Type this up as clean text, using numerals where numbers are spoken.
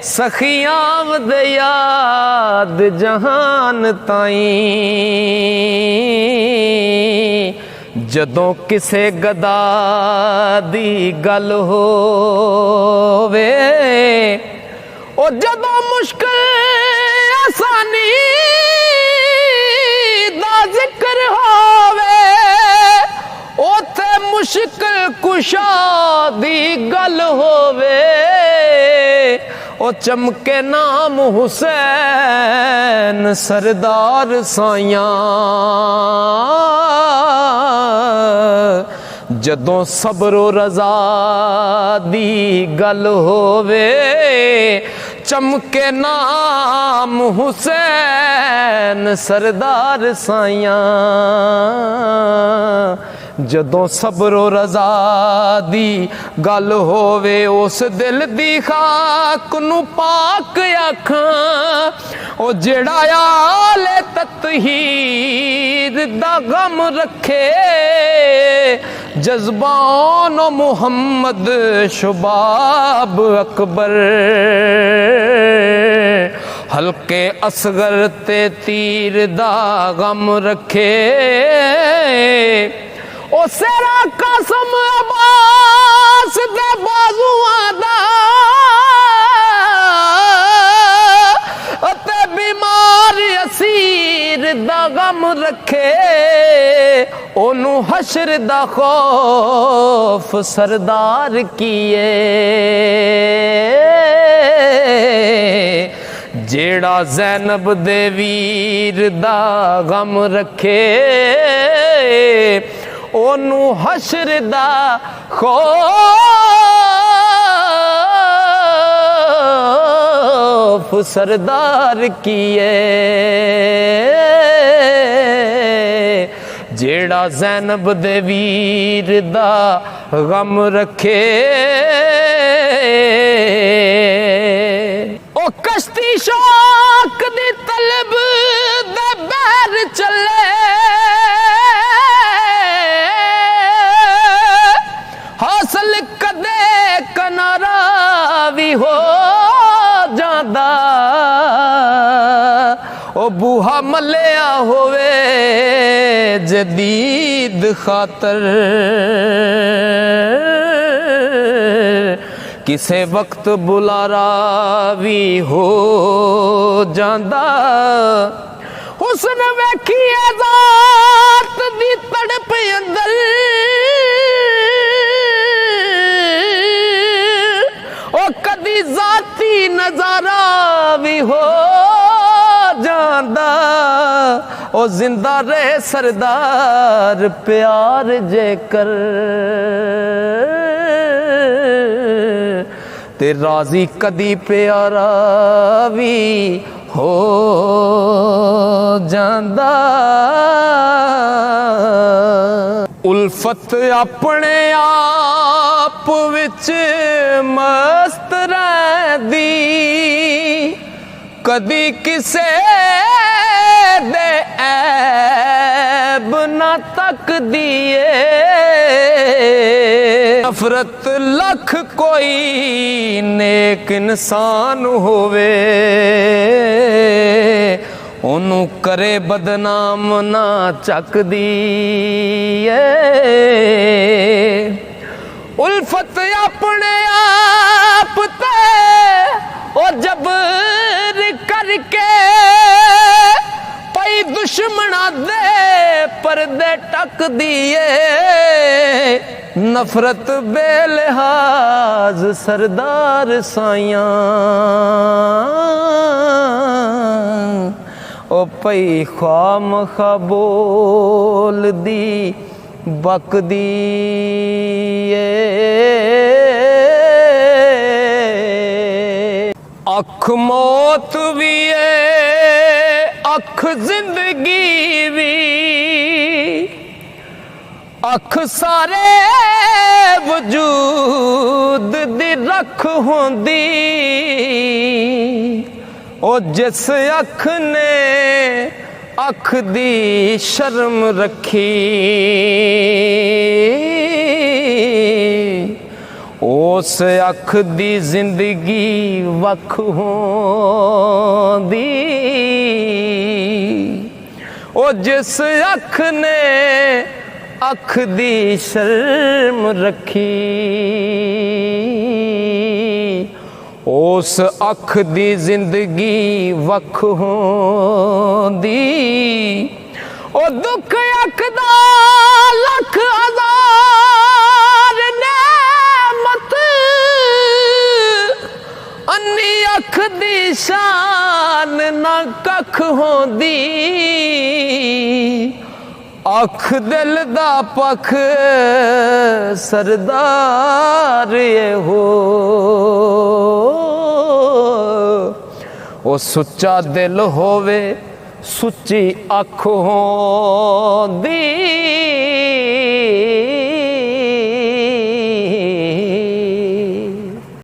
सखियां दे याद जहान ताई जदों किसे गदा दी गल होवे ओ जदों मुश्किल आसानी दा जिक्र होवे ओथे मुश्किल कुशा दी गल होवे ओ चमके नाम हुसैन सरदार साइयां जदों सब्रो रज़ा दी गल होवे चमके नाम हुसैन सरदार साइयां जदों सब्रो रज़ा दी गल होवे उस दिल दी खाक नू पाक आखां ओ जेड़ा आले तत्हीर दा गम रखे जज्बान मुहम्मद शुबाब अकबर हल्के असगर ते तीर दा गम रखे ओ सेरा कसम अब्बास दे बाजुआं दा ते बीमार असीर दा गम रखे ओनू हशर दा खौफ सरदार किए जेड़ा ज़ैनब दे वीर दा गम रखे ओनू हशर दा खौफ सरदार किए जेड़ा ज़ैनब दे वीर दा गम रखे ओ कश्ती शौक दी तलब दे बैर चले हासिल कदे कनारा भी हो जांदा ओ बूहा मलिया होवे जदीद खातर किसे वक्त बुलारा भी हो जांदा हुस्न वेखिए ज़ात दी तड़प अंदर ओ कदी जाती नजारा भी हो जांदा ओ जिंदा रहे सरदार प्यार जेकर ते राजी कदी प्यारा भी हो जांदा उल्फत अपने आप विच मस्त रहदी कदी किसे दे ऐब ना तक दिए नफरत लख कोई नेक इंसान होवे ओनू करे बदनाम ना चक दिए उल्फत अपने आप ते ओ जबर करके पई दुश्मना दे पर्दे टक दिए नफरत बेलिहाज सरदार साइयां ओ पई ख्वाम खबोल दी बक दिए अख मौत भी है अख जिंदगी भी अख सारे वजूद दी रख होंदी ओ जिस अख ने अख दी शर्म रखी ओ उस अख दी जिंदगी वख होंदी ओ जिस अख ने अख दी शर्म रखी उस अख दी जिंदगी वख होंदी ओ दुख अख दा लख हजार नेमत अन्नी अख दी शान ना कख होंदी अख दिल दा पख सरदार ये हो ओ सुच्चा दिल होवे सुच्ची अख होंदी